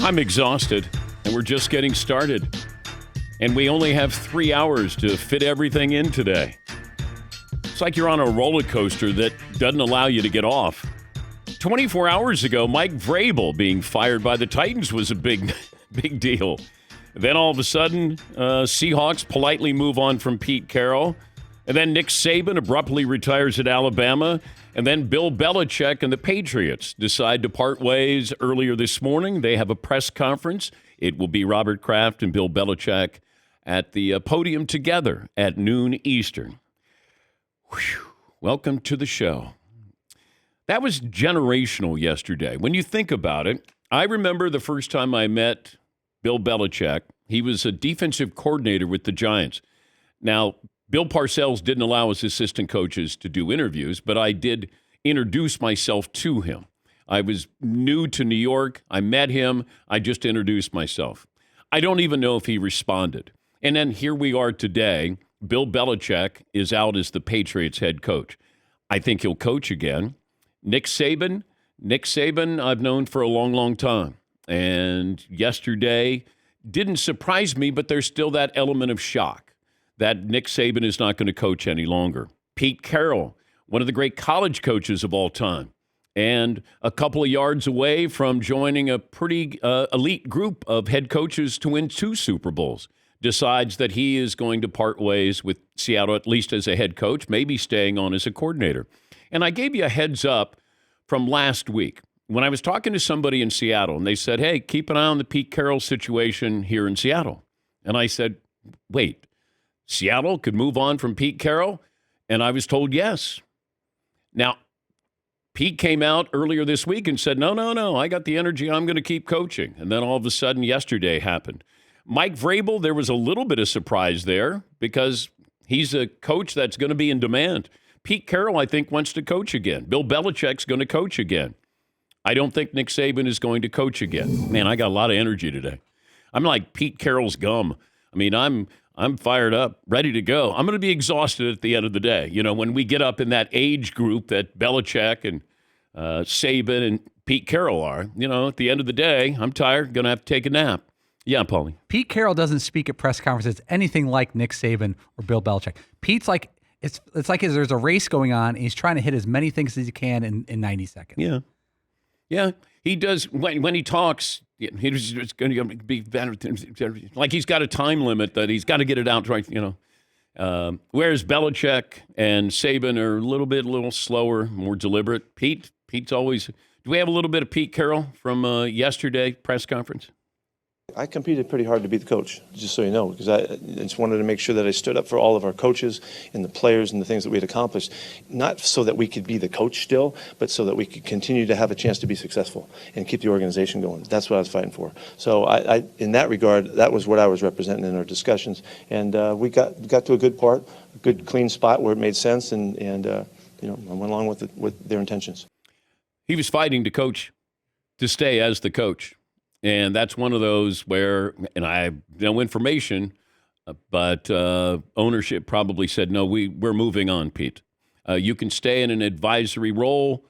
I'm exhausted, and we're just getting started. And we only have 3 hours to fit everything in today. It's like you're on a roller coaster that doesn't allow you to get off. 24 hours ago, Mike Vrabel being fired by the Titans was a big deal. Then all of a sudden, Seahawks politely move on from Pete Carroll. And then Nick Saban abruptly retires at Alabama. And then Bill Belichick and the Patriots decide to part ways earlier this morning. They have a press conference. It will be Robert Kraft and Bill Belichick at the podium together at noon Eastern. Whew. Welcome to the show. That was generational yesterday. When you think about it, I remember the first time I met Bill Belichick. He was a defensive coordinator with the Giants. Now, Bill Parcells didn't allow his assistant coaches to do interviews, but I did introduce myself to him. I was new to New York. I met him. I just introduced myself. I don't even know if he responded. And then here we are today. Bill Belichick is out as the Patriots head coach. I think he'll coach again. Nick Saban I've known for a long, long time. And yesterday didn't surprise me, but there's still that element of shock that Nick Saban is not going to coach any longer. Pete Carroll, one of the great college coaches of all time, and a couple of yards away from joining a pretty elite group of head coaches to win 2 Super Bowls, decides that he is going to part ways with Seattle, at least as a head coach, maybe staying on as a coordinator. And I gave you a heads up from last week when I was talking to somebody in Seattle, and they said, hey, keep an eye on the Pete Carroll situation here in Seattle. And I said, wait, Seattle could move on from Pete Carroll? And I was told yes. Now, Pete came out earlier this week and said, no, I got the energy. I'm going to keep coaching. And then all of a sudden yesterday happened. Mike Vrabel, there was a little bit of surprise there because he's a coach that's going to be in demand. Pete Carroll, I think, wants to coach again. Bill Belichick's going to coach again. I don't think Nick Saban is going to coach again. Man, I got a lot of energy today. I'm like Pete Carroll's gum. I mean, I'm fired up, ready to go. I'm going to be exhausted at the end of the day. You know, when we get up in that age group that Belichick and Saban and Pete Carroll are, you know, at the end of the day, I'm tired, going to have to take a nap. Yeah, Paulie. Pete Carroll doesn't speak at press conferences anything like Nick Saban or Bill Belichick. Pete's like, it's like there's a race going on, and he's trying to hit as many things as he can in 90 seconds. Yeah, he does. When he talks, he's just going to be better. Like he's got a time limit that he's got to get it out right, you know. Whereas Belichick and Saban are a little slower, more deliberate. Pete's always. Do we have a little bit of Pete Carroll from yesterday press conference? I competed pretty hard to be the coach, just so you know, because I just wanted to make sure that I stood up for all of our coaches and the players and the things that we had accomplished, not so that we could be the coach still, but so that we could continue to have a chance to be successful and keep the organization going. That's what I was fighting for. So I in that regard, that was what I was representing in our discussions. And we got to a good part, a good, clean spot where it made sense, and you know, I went along with their intentions. He was fighting to coach, to stay as the coach. And that's one of those where, and I have no information, but ownership probably said, no, we're moving on, Pete. You can stay in an advisory role,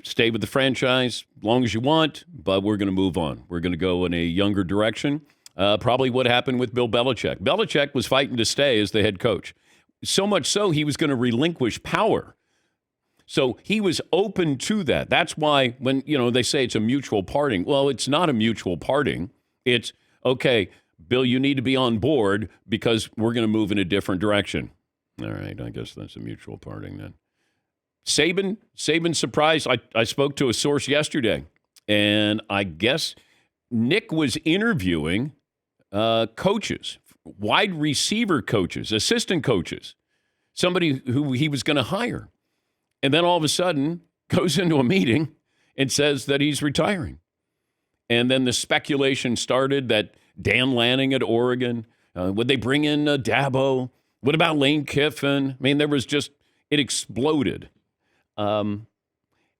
stay with the franchise as long as you want, but we're going to move on. We're going to go in a younger direction. Probably what happened with Bill Belichick. Belichick was fighting to stay as the head coach. So much so he was going to relinquish power. So he was open to that. That's why when, they say it's a mutual parting. Well, it's not a mutual parting. It's, okay, Bill, you need to be on board because we're going to move in a different direction. All right, I guess that's a mutual parting then. Saban surprised. I spoke to a source yesterday, and I guess Nick was interviewing coaches, wide receiver coaches, assistant coaches, somebody who he was going to hire. And then all of a sudden goes into a meeting and says that he's retiring. And then the speculation started that Dan Lanning at Oregon, would they bring in Dabo? What about Lane Kiffin? I mean, it exploded. And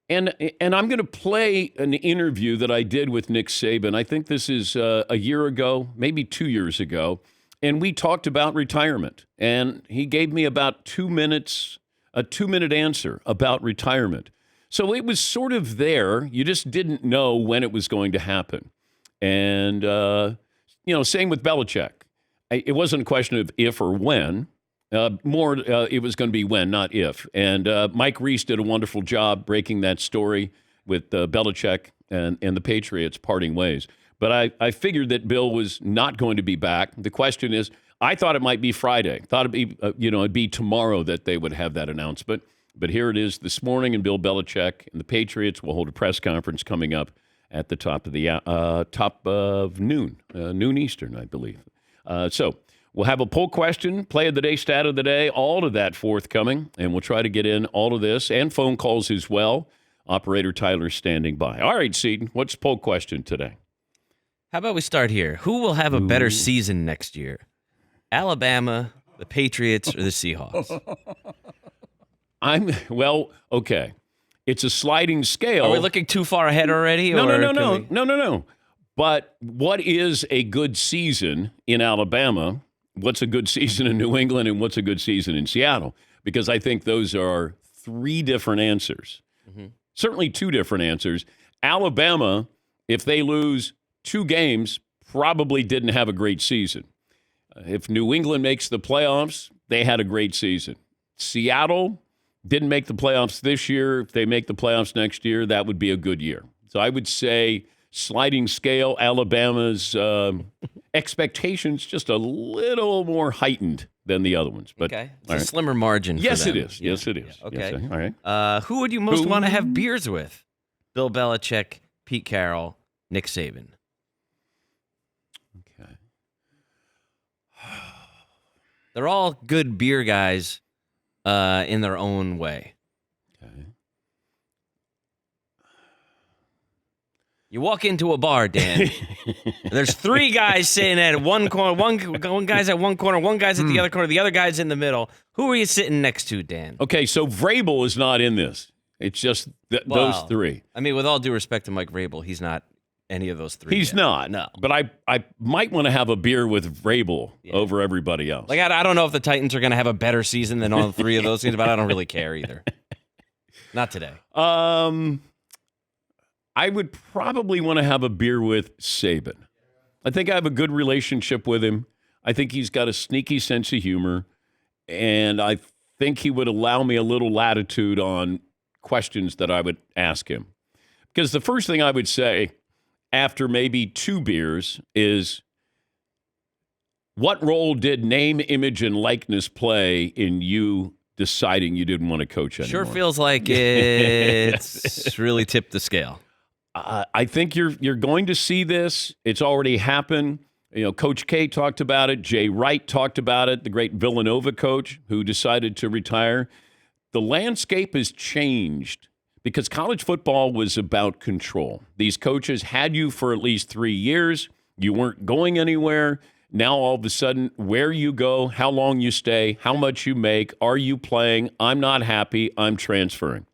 I'm going to play an interview that I did with Nick Saban. I think this is a year ago, maybe 2 years ago. And we talked about retirement. And he gave me about 2 minutes, a 2-minute answer about retirement. So it was sort of there. You just didn't know when it was going to happen. And, same with Belichick. It wasn't a question of if or when. It was going to be when, not if. And Mike Reese did a wonderful job breaking that story with Belichick and the Patriots parting ways. But I figured that Bill was not going to be back. The question is, I thought it might be Friday. Thought it'd be tomorrow that they would have that announcement. But here it is this morning, and Bill Belichick and the Patriots will hold a press conference coming up at the top of noon Eastern, I believe. So we'll have a poll question, play of the day, stat of the day, all of that forthcoming, and we'll try to get in all of this and phone calls as well. Operator Tyler standing by. All right, Seton, what's the poll question today? How about we start here? Who will have a better season next year? Alabama, the Patriots, or the Seahawks? Okay. It's a sliding scale. Are we looking too far ahead already? No. But what is a good season in Alabama? What's a good season in New England? And what's a good season in Seattle? Because I think those are three different answers. Mm-hmm. Certainly two different answers. Alabama, if they lose 2 games, probably didn't have a great season. If New England makes the playoffs, they had a great season. Seattle didn't make the playoffs this year. If they make the playoffs next year, that would be a good year. So I would say sliding scale, Alabama's expectations just a little more heightened than the other ones. But, okay. It's a slimmer margin for Yes, them. it is. Yeah. Yes, it is. Yeah. Okay. Yes, all right. Who would you most want to have beers with? Bill Belichick, Pete Carroll, Nick Saban. Okay. They're all good beer guys in their own way. Okay. You walk into a bar, Dan, and there's 3 guys sitting at one corner. One guy's at one corner, one guy's at the other corner, the other guy's in the middle. Who are you sitting next to, Dan? Okay, so Vrabel is not in this. It's just those 3. I mean, with all due respect to Mike Vrabel, he's not any of those 3. He's yet. not. No. But I might want to have a beer with Vrabel over everybody else. Like, I don't know if the Titans are going to have a better season than all 3 of those teams, but I don't really care either. Not today. I would probably want to have a beer with Saban. I think I have a good relationship with him. I think he's got a sneaky sense of humor, and I think he would allow me a little latitude on questions that I would ask him. Because the first thing I would say after maybe 2 beers is, what role did name, image, and likeness play in you deciding you didn't want to coach anymore? Sure feels like it's really tipped the scale. I think you're going to see this. It's already happened. Coach K talked about it. Jay Wright talked about it, the great Villanova coach who decided to retire. The landscape has changed because college football was about control. These coaches had you for at least 3 years. You weren't going anywhere. Now, all of a sudden, where you go, how long you stay, how much you make, are you playing? I'm not happy. I'm transferring.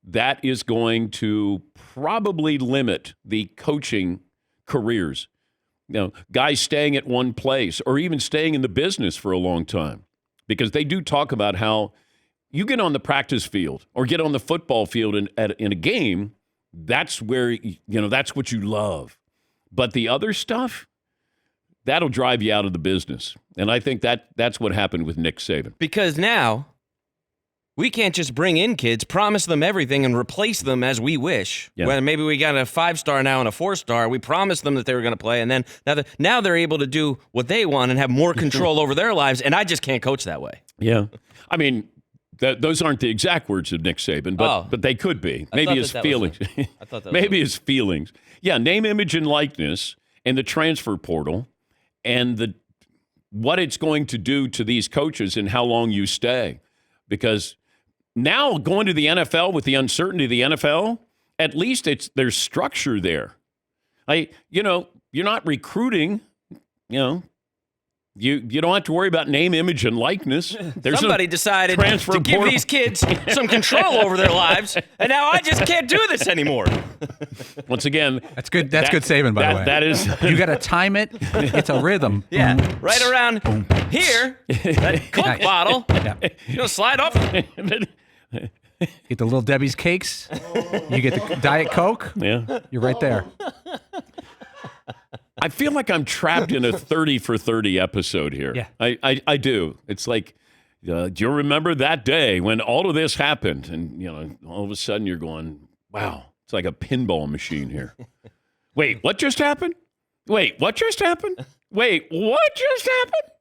That is going to probably limit the coaching careers. Guys staying at one place or even staying in the business for a long time, because they do talk about how you get on the practice field or get on the football field in a game. That's where, that's what you love. But the other stuff, that'll drive you out of the business. And I think that's what happened with Nick Saban. Because now we can't just bring in kids, promise them everything, and replace them as we wish. Yeah. When maybe we got a 5-star now and a 4-star, we promised them that they were going to play, and then now they're able to do what they want and have more control over their lives, and I just can't coach that way. Yeah. I mean, those aren't the exact words of Nick Saban, but they could be. Maybe his feelings. I thought that Maybe his feelings. Yeah, name, image, and likeness, and the transfer portal, and what it's going to do to these coaches and how long you stay. Because now going to the NFL with the uncertainty of the NFL, at least there's structure there. You're not recruiting, You don't have to worry about name, image, and likeness. Somebody decided to give these kids some control over their lives, and now I just can't do this anymore. Once again, that's good. That's good saving, by the way. That is. You got to time it. It's a rhythm. Yeah, right around here, that Coke bottle. Yeah. Slide off. Get the Little Debbie's cakes. You get the Diet Coke. Yeah, you're right there. I feel like I'm trapped in a 30 for 30 episode here. Yeah. I do. It's like, do you remember that day when all of this happened? And, all of a sudden you're going, wow, it's like a pinball machine here. Wait, what just happened? Wait, what just happened? Wait, what just happened?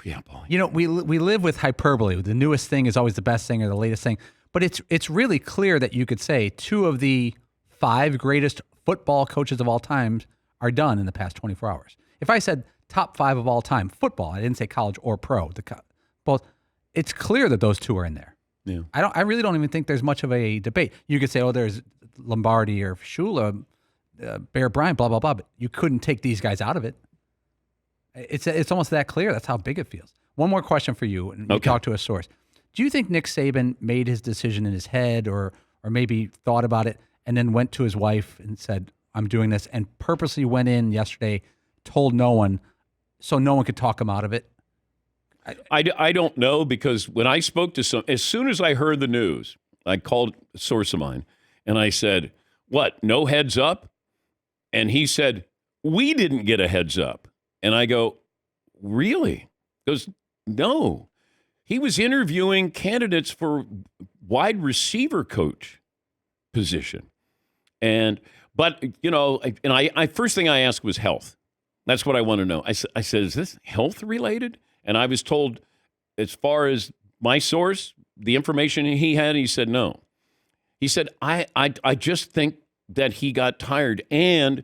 Yeah, boy. We live with hyperbole. The newest thing is always the best thing or the latest thing. But it's really clear that you could say 2 of the 5 greatest football coaches of all time are done in the past 24 hours. If I said top 5 of all time football, I didn't say college or pro. Both. It's clear that those 2 are in there. Yeah. I really don't even think there's much of a debate. You could say, oh, there's Lombardi or Shula, Bear Bryant, blah blah blah. But you couldn't take these guys out of it. It's almost that clear. That's how big it feels. One more question for you, and you talk to a source. Do you think Nick Saban made his decision in his head, or maybe thought about it, and then went to his wife and said, "I'm doing this," and purposely went in yesterday, told no one, so no one could talk him out of it? I don't know, because when I spoke to as soon as I heard the news, I called a source of mine, and I said, "What? No heads up?" And he said, "We didn't get a heads up." And I go, "Really?" He goes, "No. He was interviewing candidates for wide receiver coach position." But I first thing I asked was health. That's what I want to know. I said, "Is this health related?" And I was told, as far as my source, the information he had, he said no. He said, I just think that he got tired, and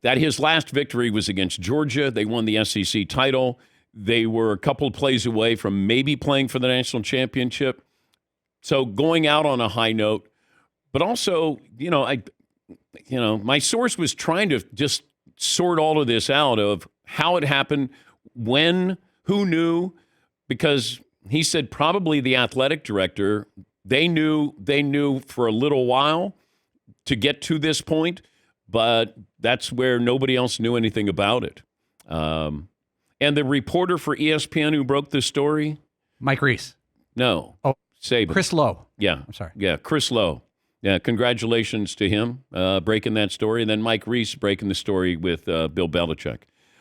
that his last victory was against Georgia. They won the SEC title. They were a couple of plays away from maybe playing for the national championship. So going out on a high note, but also, my source was trying to just sort all of this out of how it happened, when, who knew, because he said probably the athletic director, they knew for a little while to get to this point, but that's where nobody else knew anything about it. And the reporter for ESPN who broke the story? Mike Reese. No. Oh, Saban. Chris Lowe. Yeah. I'm sorry. Yeah, Chris Lowe. Yeah, congratulations to him breaking that story. And then Mike Reese breaking the story with Bill Belichick.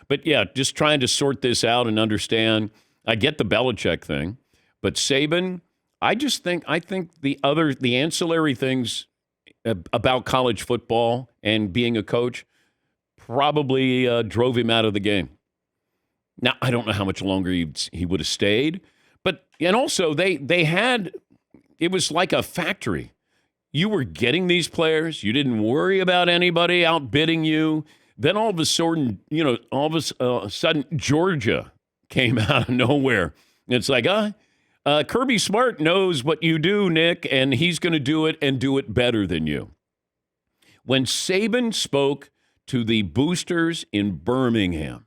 But yeah, just trying to sort this out and understand. I get the Belichick thing, but Saban, I think the ancillary things about college football and being a coach probably drove him out of the game. Now, I don't know how much longer he would have stayed, and also they had, it was like a factory. You were getting these players. You didn't worry about anybody outbidding you. Then all of a sudden, Georgia came out of nowhere. And it's like, Kirby Smart knows what you do, Nick, and he's going to do it and do it better than you. When Saban spoke to the boosters in Birmingham,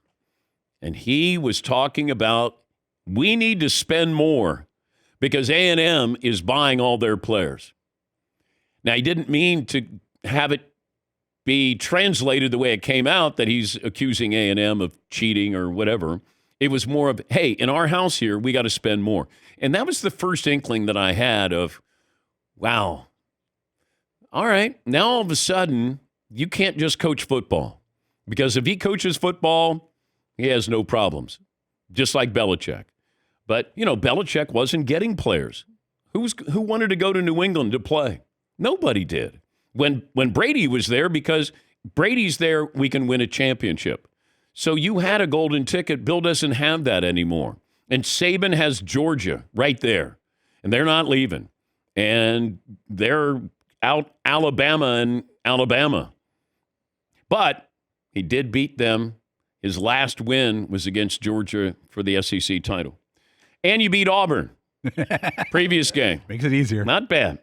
and he was talking about, we need to spend more because A&M is buying all their players. Now, he didn't mean to have it be translated the way it came out, that he's accusing A&M of cheating or whatever. It was more of, hey, in our house here, we got to spend more. And that was the first inkling that I had of, wow, all right, now all of a sudden, you can't just coach football. Because if he coaches football, he has no problems, just like Belichick. But, Belichick wasn't getting players. Who wanted to go to New England to play? Nobody did. When Brady was there, because Brady's there, we can win a championship. So you had a golden ticket. Bill doesn't have that anymore. And Saban has Georgia right there. And they're not leaving. And they're out Alabama. But he did beat them. His last win was against Georgia for the SEC title. And you beat Auburn. Previous game. Makes it easier. Not bad.